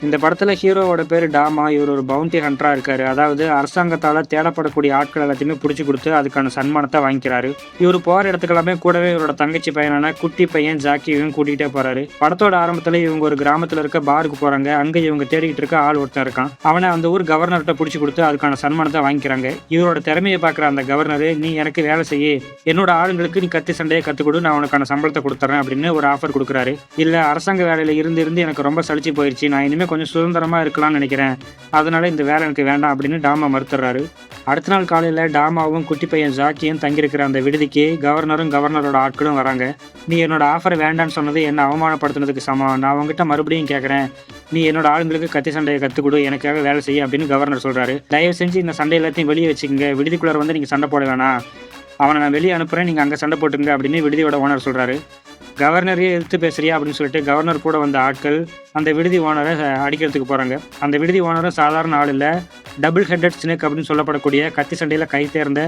இந்த படத்துல ஹீரோவோட பேரு டாமா. இவர் ஒரு பவுண்டி ஹண்டரா இருக்காரு. அதாவது அரசாங்கத்தால தேடப்படக்கூடிய ஆட்கள் எல்லாத்தையுமே புடிச்சு குடுத்து, அதுக்கான சன்மானத்த வாங்கிக்கிறாரு. இவரு போற இடத்துக்கெல்லாமே கூடவே இவரோட தங்கச்சி பையனான குட்டி பையன் ஜாக்கியையும் கூட்டிகிட்டே போறாரு. படத்தோட ஆரம்பத்துல இவங்க ஒரு கிராமத்துல இருக்க பாருக்கு போறாங்க. அங்க இவங்க தேடிட்டு இருக்க ஆள் ஒருத்தன் இருக்கான். அவனை அந்த ஊர் கவர்னர்கிட்ட புடிச்சு கொடுத்து அதுக்கான சன்மானத்தை வாங்கிக்கிறாங்க. இவரோட திறமையை பாக்குற அந்த கவர்னரு, நீ எனக்கு வேலை செய்ய, என்னோட ஆளுங்களுக்கு நீ கத்தி சண்டையை கத்துக் கொடு, நான் உனக்கான சம்பளத்தை கொடுத்துறேன் அப்படின்னு ஒரு ஆஃபர் கொடுக்குறாரு. இல்ல, அரசாங்க வேலையில இருந்து எனக்கு ரொம்ப சலிச்சு போயிடுச்சு, நான் இனிமே கொஞ்சம் சுதந்திரமா இருக்கலாம்னு நினைக்கிறேன், அதனால இந்த வேலை எனக்கு வேண்டாம் அப்படின்னு டாமா மறுத்துறாரு. அடுத்த நாள் காலையில டாமாவும் குட்டி பையன் ஜாக்கியும் தங்கியிருக்கிற அந்த விடுதிக்கு கவர்னரும் கவர்னரோட ஆட்களும் வராங்க. நீ என்னோட ஆஃபரை வேண்டான்னு சொன்னது என்ன அவமானப்படுத்தினதுக்கு சமம். நான் அவங்ககிட்ட மறுபடியும் கேட்குறேன், நீ என்னோட ஆளுங்களுக்கு கத்தி சண்டையை கற்றுக் கொடு, எனக்காக வேலை செய்ய அப்படின்னு கவர்னர் சொல்றாரு. தயவு செஞ்சு இந்த சண்டை எல்லாத்தையும் வெளியே வச்சுக்கோங்க, விடுதிக்குள்ளார வந்து நீங்க சண்டை போட வேணாம், அவனை நான் வெளியே அனுப்புறேன், நீங்க அங்கே சண்டை போட்டுங்க அப்படின்னு விடுதியோட ஓனர் சொல்றாரு. கவர்னரையே எதிர்த்து பேசுறியா அப்படின்னு சொல்லிட்டு கவர்னர் கூட வந்த ஆட்கள் அந்த விடுதி ஓனரை அடிக்கிறதுக்கு போகிறாங்க. அந்த விடுதி ஓனரும் சாதாரண ஆள் இல்லை, டபுள் ஹெட்டட் ஸ்னேக் அப்படின்னு சொல்லப்படக்கூடிய கத்தி சண்டையில் கை தேர்ந்த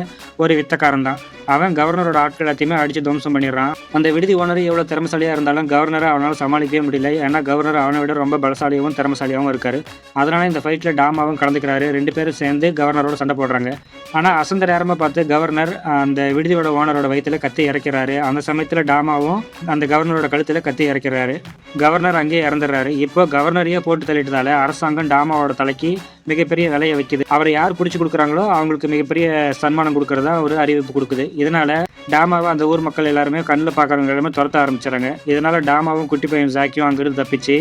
ஒரு வித்தக்காரன் தான். அவன் கவர்னரோட ஆட்கள் எல்லாத்தையுமே அடித்து துவம்சம் பண்ணிடுறான். அந்த விடுதி ஓனர் எவ்வளோ திறமசாலியாக இருந்தாலும் கவர்னரை அவனால் சமாளிக்கவே முடியல. ஏன்னா கவர்னர் அவனை விட ரொம்ப பலசாலியாகவும் திறமசாலியாகவும் இருக்காரு. அதனால இந்த ஃபைட்டில் டாமாவும் கலந்துக்கிறாரு. 2 பேரும் சேர்ந்து கவர்னரோட சண்டை போடுறாங்க. ஆனால் அசந்த நேரமாக பார்த்து கவர்னர் அந்த விடுதியோட ஓனரோட வயிற்றுல கத்தி இறக்கிறாரு. அந்த சமயத்தில் டாமாவும் அந்த கவர்னரோட கழுத்தில் கத்தி இறக்கிறாரு. கவர்னர் அங்கேயே இறந்துடுறாரு. இப்போ கவர்னரையே போட்டு தள்ளிட்டதால அரசாங்கம் டாமாவோட தலைக்கு மிகப்பெரிய விலையை வைக்குது. அவரை யார் பிடிச்சி கொடுக்குறாங்களோ அவங்களுக்கு மிகப்பெரிய சன்மானம் கொடுக்கறதா ஒரு அறிவிப்பு கொடுக்குது. இதனால டாமாவை அந்த ஊர் மக்கள் எல்லாருமே கண்ணில் பார்க்குறவங்க எல்லாமே துரத்த ஆரம்பிச்சிடறாங்க. இதனால டாமாவும் குட்டி பையன் ஜாக்கியும் அங்கிருந்து தப்பிச்சு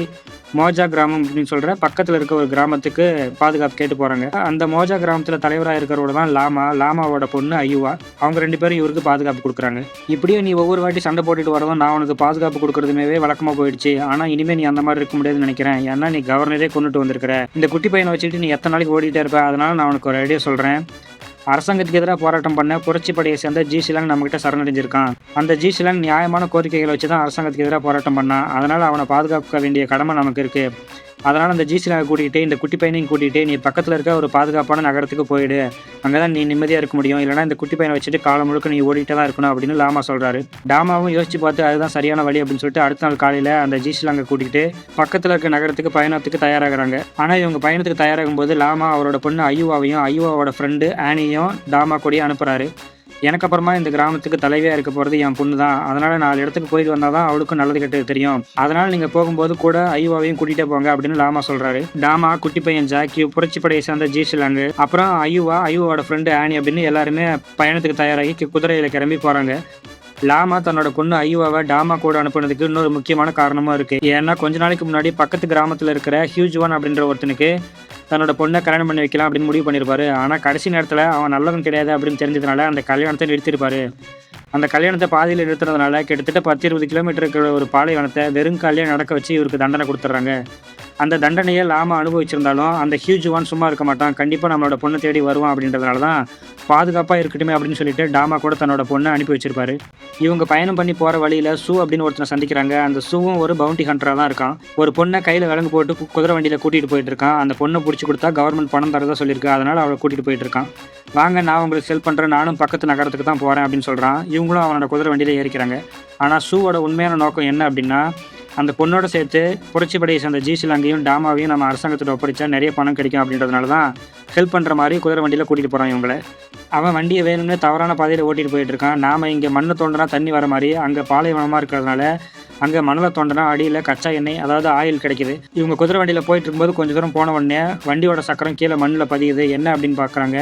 மோஜா கிராமம் அப்படின்னு சொல்கிற பக்கத்தில் இருக்க ஒரு கிராமத்துக்கு பாதுகாப்பு கேட்டு போகிறாங்க. அந்த மோஜா கிராமத்தில் தலைவராக இருக்கிறவரோட தான் லாமாவோட பொண்ணு ஐயுவா. அவங்க 2 பேரும் இவருக்கு பாதுகாப்பு கொடுக்குறாங்க. இப்படியே நீ ஒவ்வொரு வாட்டி சண்டை போட்டுட்டு வரதும் நான் உனக்கு பாதுகாப்பு கொடுக்குறதுமே வழக்கமாக போயிடுச்சு. ஆனால் இனிமேல் நீ அந்த மாதிரி இருக்க முடியாதுன்னு நினைக்கிறேன். ஏன்னா நீ கவர்னரே கொண்டுட்டு வந்திருக்கிற. இந்த குட்டி பையனை வச்சுட்டு நீ எத்தனை நாளைக்கு ஓடிட்டே இருப்ப. அதனால நான் உனக்கு ஒரு ஐடியா சொல்கிறேன். அரசாங்கத்துக்கு எதிராக போராட்டம் பண்ண புரட்சி படையை சேர்ந்த ஜி ஷிலாங் நம்மகிட்ட சரணடைஞ்சிருக்கான். அந்த ஜி ஷிலாங் நியாயமான கோரிக்கைகளை வச்சு தான் அரசாங்கத்துக்கு எதிராக போராட்டம் பண்ணான். அதனால் அவனை பாதுகாக்க வேண்டிய கடமை நமக்கு இருக்குது. அதனால் அந்த ஜி ஷிலாங்கை கூட்டிகிட்டு இந்த குட்டி பையனையும் கூட்டிகிட்டு நீ பக்கத்தில் இருக்க ஒரு பாதுகாப்பான நகரத்துக்கு போயிடு. அங்கே தான் நீ நிம்மதியாக இருக்க முடியும். இல்லைனா இந்த குட்டி பையனை வச்சுட்டு காலம் முழுக்க நீ ஓடிட்டே தான் இருக்கணும் அப்படின்னு லாமா சொல்கிறாரு. டாமாவும் யோசிச்சு பார்த்து அதுதான் சரியான வழி அப்படின்னு சொல்லிட்டு அடுத்த நாள் காலையில் அந்த ஜி ஷிலாங்கை கூட்டிகிட்டு பக்கத்தில் இருக்க நகரத்துக்கு பயணத்துக்கு தயாராகிறாங்க. ஆனால் இவங்க பயணத்துக்கு தயாராகும் போது லாமா அவரோட பொண்ணு ஐயுவாவையும் ஐயுவாவோட ஃப்ரெண்டு ஆனியையும் டாமா கூடயே அனுப்புகிறாரு. எனக்கு அப்புறமா இந்த கிராமத்துக்கு தலைவியாக இருக்க போகிறது என் பொண்ணு தான். அதனால் 4 இடத்துக்கு போயிட்டு வந்தால் தான் அவளுக்கும் நல்லது கெட்டது தெரியும். அதனால் நீங்கள் போகும்போது கூட ஐயுவாவையும் கூட்டிகிட்டே போங்க அப்படின்னு லாமா சொல்கிறாரு. டாமா, குட்டி பையன் ஜாக்கி, புரட்சிப்படையை சேர்ந்த ஜி ஷிலாங்கு, அப்புறம் ஐயுவாவோட ஃப்ரெண்டு ஆனி அப்படின்னு எல்லாருமே பயணத்துக்கு தயாராகி குதிரையில் கிளம்பி போகிறாங்க. லாமா தன்னோட பொண்ணு ஐயுவாவை டாமா கூட அனுப்புனதுக்கு இன்னொரு முக்கியமான காரணமும் இருக்குது. ஏன்னா கொஞ்ச நாளைக்கு முன்னாடி பக்கத்து கிராமத்தில் இருக்கிற ஹியூஜ்வான் அப்படின்ற ஒருத்தனுக்கு தன்னோட பொண்ணை கல்யாணம் பண்ணி வைக்கலாம் அப்படின்னு முடிவு பண்ணியிருப்பாரு. ஆனால் கடைசி நேரத்தில் அவன் நல்லவன் கிடையாது அப்படின்னு தெரிஞ்சதுனால அந்த கல்யாணத்தை நிறுத்திருப்பாரு. அந்த கல்யாணத்தை பாதியில் நிறுத்துறதுனால கிட்டத்தட்ட 10-20 கிலோமீட்டர் இருக்கிற ஒரு பாலைவனத்தை வெறும் காலையே நடக்க வச்சு இவருக்கு தண்டனை கொடுத்துட்றாங்க. அந்த தண்டனையை லாமா அனுபவிச்சிருந்தாலும் அந்த ஹியூஜ்வான் சும்மா இருக்க மாட்டான், கண்டிப்பாக நம்மளோட பொண்ணை தேடி வருவான் அப்படின்றதுனால தான் பாதுகாப்பாக இருக்கட்டுமே அப்படின்னு சொல்லிட்டு டாமா கூட தன்னோட பொண்ணை அனுப்பி வச்சிருப்பாரு. இவங்க பயணம் பண்ணி போகிற வழியில் சூ அப்படின்னு ஒருத்தனை சந்திக்கிறாங்க. அந்த சூவும் ஒரு பவுண்டி ஹண்டராக தான் இருக்கான். ஒரு பொண்ணை கையில் விலங்கு போட்டு குதிரை வண்டியில் கூட்டிகிட்டு போயிட்டு இருக்கான். அந்த பொண்ணை பிடிச்சி கொடுத்தா கவர்மெண்ட் பணம் தரதா சொல்லியிருக்கு. அதனால் அவளை கூட்டிகிட்டு போயிட்டு இருக்கான். வாங்க, நான் உங்களுக்கு செல் பண்ணுறேன், நானும் பக்கத்து நகரத்துக்கு தான் போகிறேன் அப்படின்னு சொல்கிறான். இவங்களும் அவனோட குதிரை வண்டியில் ஏறிக்கிறாங்க. ஆனால் சூவோட உண்மையான நோக்கம் என்ன அப்படின்னா, அந்த பொண்ணோட சேர்த்து புரட்சிப்படையை சேர்ந்த ஜி ஷிலாங்கையும் டாமாவையும் நம்ம அரசாங்கத்தோட ஒப்படைச்சா நிறைய பணம் கிடைக்கும் அப்படின்றதுனால தான் ஹெல்ப் பண்ணுற மாதிரி குதிரை வண்டியில் கூட்டிகிட்டு போகிறான் இவங்களை. அவன் வண்டியை வேணும்னே தவறான பாதையில் ஓட்டிகிட்டு போயிட்டு இருக்கான். நாம் இங்கே மண்ணை தோண்டினா தண்ணி வர மாதிரி அங்கே பாலைவனமாக இருக்கிறதுனால அங்கே மணலை தோண்டினா அடியில் கச்சா எண்ணெய் அதாவது ஆயில் கிடைக்கிது. இவங்க குதிரை வண்டியில் போயிட்டு இருக்கும்போது கொஞ்சம் தூரம் போன உடனே வண்டியோட சக்கரம் கீழே மண்ணில் பதியுது. என்ன அப்படின்னு பார்க்குறாங்க,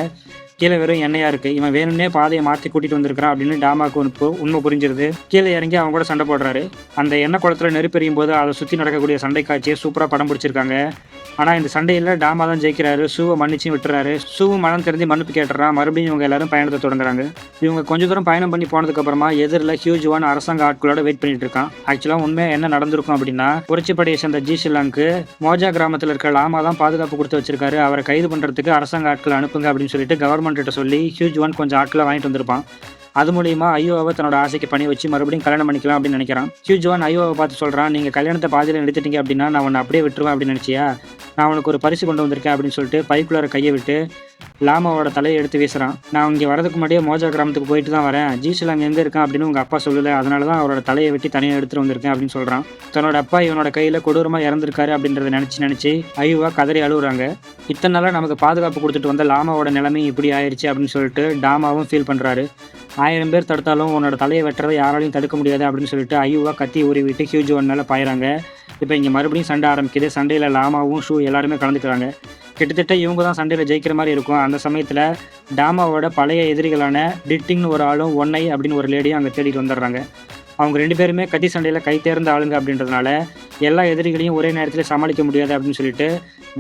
கீழே வெறும் எண்ணெயாக இருக்குது. இவன் வேணும்னே பாதையை மாற்றி கூட்டிகிட்டு வந்திருக்கிறான் அப்படின்னு டாமாவுக்கு உண்மை புரிஞ்சிருது. கீழே இறங்கி அவங்க கூட சண்டை போடுறாரு. அந்த எண்ணெய் குளத்தில் நெருப்பெறியும் போது அதை சுற்றி நடக்கக்கூடிய சண்டை காட்சியை சூப்பராக படம் பிடிச்சிருக்காங்க. ஆனால் இந்த சண்டையில் டாமா தான் ஜெயிக்கிறாரு. சூவை மன்னிச்சும் விட்டுறாரு. சூவும் மனம் தெரிஞ்சு மன்னிப்பு கேட்டுறான். மறுபடியும் இவங்க எல்லாரும் பயணத்தை தொடங்குறாங்க. இவங்க கொஞ்சம் தூரம் பயணம் பண்ணி போனதுக்கப்புறமா எதிரில் ஹியூஜ்வான் அரசாங்க ஆட்களோட வெயிட் பண்ணிட்டு இருக்கான். ஆக்சுவலாக உண்மையாக என்ன நடந்திருக்கும் அப்படின்னா, புரட்சிப்படையை சேர்ந்த ஜி ஷிலாங்க்கு மோஜா கிராமத்தில் இருக்க லாமா தான் பாதுகாப்பு கொடுத்து வச்சிருக்காரு. அவரை கைது பண்ணுறதுக்கு அரசாங்க ஆட்களை அனுப்புங்க அப்படின்னு சொல்லிட்டு கவர்மெண்ட் கிட்ட சொல்லி ஹியூஜ்வான் கொஞ்சம் ஆட்களை வாங்கிட்டு வந்திருப்பான். அது மூலியமா ஐயோவை தன்னோட ஆசைக்கு பண்ணி வச்சு மறுபடியும் கல்யாணம் பண்ணிக்கலாம் அப்படின்னு நினைக்கிறான். ஹியூஜ்வான் ஐயோவை பார்த்து சொல்கிறான், நீங்கள் கல்யாணத்தை பாதியில் நிறுத்திட்டீங்க அப்படின்னா நான் உன்னை அப்படியே விட்டுருவேன் அப்படின்னு நினச்சியா, நான் உனக்கு ஒரு பரிசு கொண்டு வந்திருக்கேன் அப்படின்னு சொல்லிட்டு பைக்குள்ளார கையை விட்டு லாமாவோட தலையை எடுத்து வீசுறான். நான் இங்கே வரதுக்கு முன்னாடியே மோஜா கிராமத்துக்கு போயிட்டு தான் வரேன். ஜீஷிலாங் எங்கே இருக்கான் அப்படின்னு உங்கள் அப்பா சொல்லலை, அதனால தான் அவரோட தலையை வெட்டி தனியாக எடுத்துகிட்டு வந்திருக்கேன் அப்படின்னு சொல்கிறான். தன்னோட அப்பா இவனோட கையில் கொடூரமாக இறந்துருக்காரு அப்படின்றத நினச்சி ஐயுவா கதறி அழுகுறாங்க. இத்தனை நாளாக நமக்கு பாதுகாப்பு கொடுத்துட்டு வந்த லாமாவோட நிலைமை இப்படி ஆயிடுச்சு அப்படின்னு சொல்லிட்டு டாமாவும் ஃபீல் பண்ணுறாரு. 1000 பேர் தடுத்தாலும் உன்னோட தலையை வெட்டுறதை யாராலையும் தடுக்க முடியாது அப்படின்னு சொல்லிட்டு ஐயுவா கத்தி உருவிட்டு ஹியூஜ் ஒன் மேலே பாயிறாங்க. இப்போ இங்கே மறுபடியும் சண்டை ஆரம்பிக்குது. சண்டையில் லாமாவும் ஷூ எல்லாருமே கலந்துக்கிறாங்க. கிட்டத்தட்ட இவங்க தான் சண்டையில் ஜெயிக்கிற மாதிரி இருக்கும். அந்த சமயத்தில் டாமாவோட பழைய எதிரிகளான டிட்டிங்னு ஒரு ஆளும் ஒன்னை அப்படின்னு ஒரு லேடியும் அங்கே தேடிட்டு வந்துடுறாங்க. அவங்க 2 பேருமே கத்தி சண்டையில் கை தேர்ந்த ஆளுங்க அப்படின்றதுனால எல்லா எதிரிகளையும் ஒரே நேரத்தில் சமாளிக்க முடியாது அப்படின்னு சொல்லிட்டு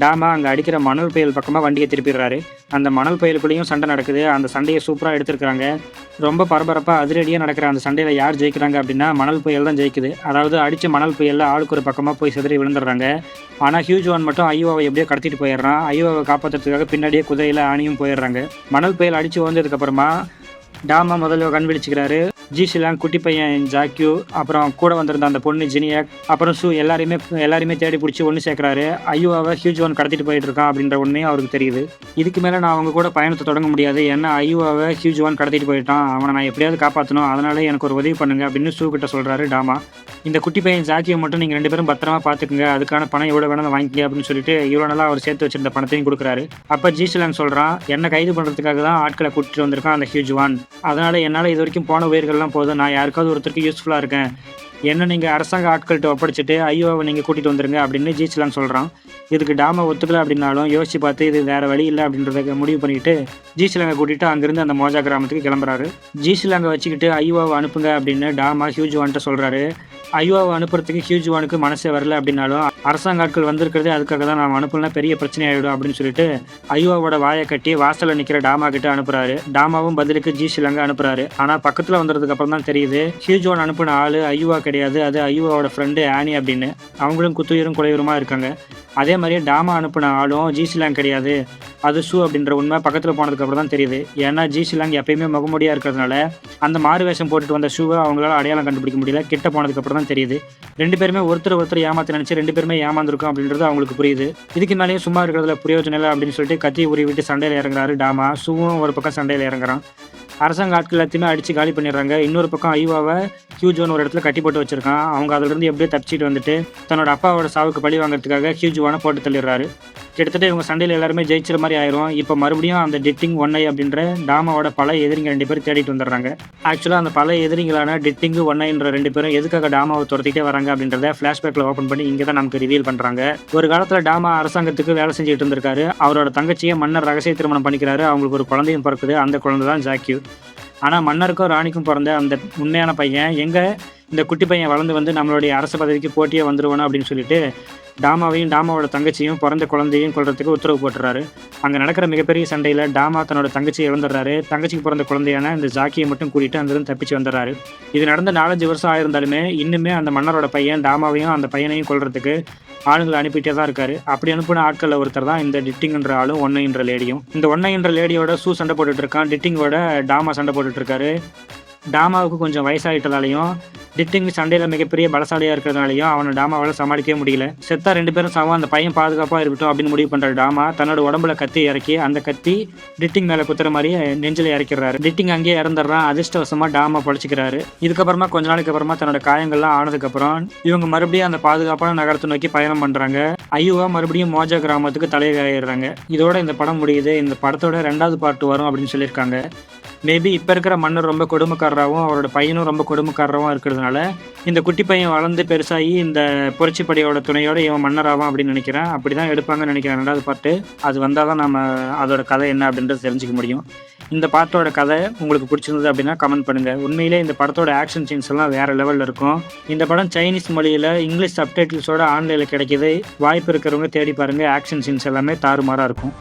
டாமா அங்கே அடிக்கிற மணல் புயல் பக்கமாக வண்டியை திருப்பிடுறாரு. அந்த மணல் புயலுக்குள்ளேயும் சண்டை நடக்குது. அந்த சண்டையை சூப்பராக எடுத்துருக்காங்க. ரொம்ப பரபரப்பாக அதிரடியாக நடக்கிற அந்த சண்டையில் யார் ஜெயிக்கிறாங்க அப்படின்னா மணல் புயல் தான் ஜெயிக்குது. அதாவது அடித்த மணல் புயலில் ஆளுக்கு ஒரு பக்கமாக போய் சிதறி விழுந்துடுறாங்க. ஆனால் ஹியூஜ் ஒன் மட்டும் ஐயோவை எப்படியோ கடத்திட்டு போயிடுறான். ஐயோவை காப்பாற்றுறதுக்காக பின்னாடியே குதிரையில் ஆணியும் போயிடுறாங்க. மணல் புயல் அடித்து வந்ததுக்கப்புறமா டாமா முதல்ல கண் விழிச்சுக்கிறாரு. ஜீஷிலாங், குட்டி பையன் ஜாக்யூ, அப்புறம் கூட வந்திருந்த அந்த பொண்ணு ஜினியாக், அப்புறம் ஷூ எல்லாரையுமே தேடி பிடிச்சி ஒன்று சேர்க்குறாரு. ஐயோவை ஹியூஜ் ஒன் கடத்திட்டு போயிட்டு இருக்கான் அப்படின்ற உண்மையும் அவருக்கு தெரியுது. இதுக்கு மேலே நான் அவங்க கூட பயணத்தை தொடங்க முடியாது. ஏன்னா ஐயோவை ஹியூஜ் ஒன் கடத்திட்டு போயிட்டான். அவனை நான் எப்படியாவது காப்பாற்றணும். அதனால எனக்கு ஒரு உதவி பண்ணுங்க அப்படின்னு ஷூ கிட்ட சொல்கிறாரு டாமா. இந்த குட்டி பையன் ஜாக்கியை மட்டும் நீங்கள் 2 பேரும் பத்திரமா பார்த்துக்குங்க. அதுக்கான பணம் எவ்வளோ வேணாலும் வாங்கிக்க அப்படின்னு சொல்லிட்டு இவ்வளோ நாளாக அவர் சேர்த்து வச்சிருந்த பணத்தையும் கொடுக்குறாரு. அப்போ ஜீஷிலாங் சொல்கிறான், என்னை கைது பண்ணுறதுக்காக தான் ஆட்களை கூட்டிட்டு வந்திருக்கான் அந்த ஹியூஜ் ஒன். அதனால் என்னால் இது வரைக்கும் போன உயிர்கள்லாம் போதும். நான் யாருக்காவது ஒருத்தருக்கு யூஸ்ஃபுல்லாக இருக்கேன். என்ன நீங்கள் அரசாங்க ஆட்கள்கிட்ட ஒப்படைச்சிட்டு ஐயோவை நீங்கள் கூட்டிகிட்டு வந்துருங்க அப்படின்னு ஜீஷிலாங் சொல்கிறான். இதுக்கு டாமா ஒத்துக்கல அப்படின்னாலும் யோசிச்சு பார்த்து இது வேறு வழி இல்லை அப்படின்றத முடிவு பண்ணிட்டு ஜீஷிலாங்கை கூட்டிகிட்டு அங்கேருந்து அந்த மோஜா கிராமத்துக்கு கிளம்புறாரு. ஜீஷிலாங்கை வச்சுக்கிட்டு ஐயோவை அனுப்புங்க அப்படின்னு டாமா ஹியூஜ் ஒன்ட்ட சொல்கிறாரு. ஐயோவை அனுப்புறதுக்கு ஹியூஜ் ஒனுக்கு மனசே வரல அப்படின்னாலும் அரசாங்க ஆட்கள் வந்திருக்கிறதே அதுக்காக தான் நான் அனுப்பலாம், பெரிய பிரச்சனை ஆகிடும் அப்படின்னு சொல்லிட்டு ஐயோவோட வாயை கட்டி வாசலில் நிற்கிற டாமா கிட்ட அனுப்புறாரு. டாமாவும் பதிலுக்கு ஜீஷிலாங்க அனுப்புறாரு. ஆனால் பக்கத்தில் வந்ததுக்கு அப்புறம் தான் தெரியுது ஹியூஜ் ஒன் அனுப்பின ஆள் ஐயோவா கிடையாது, அது ஐயோவோட ஃப்ரெண்டு ஆனி அப்படின்னு. அவங்களும் குத்துயிரும் குலையுருமா இருக்காங்க. அதே மாதிரியே டாமா அனுப்பின ஆளும் ஜீஷிலாங் கிடையாது, அது ஷூ அப்படின்ற உண்மை பக்கத்தில் போனதுக்கப்புறம் தான் தெரியுது. ஏன்னா ஜீஷிலாங் எப்பயுமே முகமுடியாக இருக்கிறதுனால அந்த மாறு வேஷம் போட்டுட்டு வந்த ஷூவை அவங்களால அடையாளம் கண்டுபிடிக்க முடியல. கிட்ட போனதுக்கப்புறம் தான் தெரியுது 2 பேருமே ஒருத்தர் ஏமாற்றி நினச்சி 2 பேருமே ஏமாந்துருக்கும் அப்படின்றது அவங்களுக்கு புரியுது. இதுக்கு மேலேயும் சும்மா இருக்கிறதுல பிரயோஜனம் இல்லை அப்படின்னு சொல்லிட்டு கத்தி உருவி விட்டு சண்டையில் இறங்குறாரு டாமா. ஷூவும் ஒரு பக்கம் சண்டையில் இறங்குறான். அரசாங்க ஆட்கள் எல்லாத்தையுமே அடித்து காலி பண்ணிடுறாங்க. இன்னொரு பக்கம் ஐயோவை ஹியூஜ் ஒன் ஒரு இடத்துல கட்டி போட்டு வச்சிருக்கான். அவங்க அதிலிருந்து எப்படியோ தப்பிச்சிட்டு வந்துட்டு தன்னோட அப்பாவோட சாவுக்கு பழி வாங்குறதுக்காக ஹியூஜ் ஒனை போட்டு தள்ளிடுறாரு. கிட்டத்தட்ட இவங்க சண்டையில் எல்லாருமே ஜெயிச்சிற மாதிரி ஆயிரும். இப்போ மறுபடியும் அந்த டிட்டிங் ஒன்னை அப்படின்ற டாமாவோட பல எதிரிங்க 2 பேரும் தேடிட்டு வந்துடுறாங்க. ஆக்சுவலாக அந்த பல எதிரிங்களான டிட்டிங் ஒன்னைன்ற 2 பேரும் எதுக்காக டாமாவை துரத்திட்டே வராங்க அப்படின்றத ஃப்ளாஷ்பேக்கில் ஓப்பன் பண்ணி இங்கே தான் நமக்கு ரிவீல் பண்ணுறாங்க. ஒரு காலத்தில் டாமா அரசாங்கத்துக்கு வேலை செஞ்சுட்டு இருந்திருக்காரு. அவரோட தங்கச்சியை மன்னர் ரகசிய திருமணம் பண்ணிக்கிறாரு. அவங்களுக்கு ஒரு குழந்தையும் பிறக்குது. அந்த குழந்தை தான் ஜாக்யூ. ஆனால் மன்னருக்கும் ராணிக்கும் பிறந்த அந்த உண்மையான பையன் எங்கே இந்த குட்டி பையன் வளர்ந்து வந்து நம்மளுடைய அரசு பதவிக்கு போட்டியே வந்துடுவானோ அப்படின்னு சொல்லிட்டு டாமாவையும் டாமாவோட தங்கச்சியும் பிறந்த குழந்தையும் கொள்றதுக்கு உத்தரவு போட்டுறாரு. அங்கே நடக்கிற மிகப்பெரிய சண்டையில் டாமா தன்னோட தங்கச்சியை இழந்துடுறாரு. தங்கச்சிக்கு பிறந்த குழந்தையான இந்த ஜாக்கியை மட்டும் கூட்டிகிட்டு அங்கிருந்து தப்பிச்சு வந்துடுறாரு. இது நடந்த 4-5 வருஷம் ஆயிருந்தாலுமே இன்னுமே அந்த மன்னரோட பையன் டாமாவையும் அந்த பையனையும் கொள்றதுக்கு ஆளுங்களை அனுப்பிட்டே தான் இருக்காரு. அப்படி அனுப்பின ஆட்களில் ஒருத்தர் தான் இந்த டிட்டிங்ன்ற ஆளும் ஒன்னைன்ற லேடியும். இந்த ஒன்னைன்ற லேடியோட ஷூ சண்டை போட்டுட்டு இருக்கான். டிட்டிங்கோட டாமா சண்டை போட்டுட்டு இருக்காரு. டாமாவுக்கு கொஞ்சம் வயசாகிட்டதாலையும் டிட்டிங் சண்டையில் மிகப்பெரிய பலசாலியாக இருக்கிறதுனாலையும் அவனை டாமாவால் சமாளிக்கவே முடியல. செத்தா 2 பேரும் சாவும், அந்த பையன் பாதுகாப்பாக இருக்கட்டும் அப்படின்னு முடிவு பண்ணுற டாமா தன்னோட உடம்புல கத்தி இறக்கி அந்த கத்தி டிட்டிங் மேலே குத்துற மாதிரி நெஞ்சில் இறக்கிறாரு. டிட்டிங் அங்கேயே இறந்துடுறான். அதிர்ஷ்டவசமாக டாமா பழிச்சிக்கிறாரு. இதுக்கப்புறமா கொஞ்ச நாளைக்கு அப்புறமா தன்னோட காயங்கள்லாம் ஆனதுக்கப்புறம் இவங்க மறுபடியும் அந்த பாதுகாப்பான நகரத்தை நோக்கி பயணம் பண்ணுறாங்க. ஐயோவா மறுபடியும் மோஜா கிராமத்துக்கு தலையாயிடுறாங்க. இதோட இந்த படம் முடியுது. இந்த படத்தோட 2வது பார்ட் வரும் அப்படின்னு சொல்லியிருக்காங்க. மேபி இப்போ இருக்கிற மன்னர் ரொம்ப கொடுமைக்காரராகவும் அவரோட பையனும் ரொம்ப கொடுமைக்காரராகவும் இருக்கிறதுனால இந்த குட்டி பையன் வளர்ந்து பெருசாகி இந்த புரட்சிப்படையோட துணையோட இவன் மன்னராகும் அப்படின்னு நினைக்கிறேன். அப்படி தான் எடுப்பாங்கன்னு நினைக்கிறேன் 2வது பார்ட்டு. அது வந்தால் தான் நம்ம அதோட கதை என்ன அப்படின்றது தெரிஞ்சுக்க முடியும். இந்த பாட்டோட கதை உங்களுக்கு பிடிச்சிருந்தது அப்படின்னா கமெண்ட் பண்ணுங்கள். உண்மையிலே இந்த படத்தோட ஆக்ஷன் சீன்ஸ் எல்லாம் வேறு லெவலில் இருக்கும். இந்த படம் சைனீஸ் மொழியில் இங்கிலீஷ் சப்டைட்டில்ஸோட ஆன்லைனில் கிடைக்கிது. வாய்ப்பு இருக்கிறவங்க தேடி பாருங்கள். ஆக்ஷன் சீன்ஸ் எல்லாமே தாறுமாறாக இருக்கும்.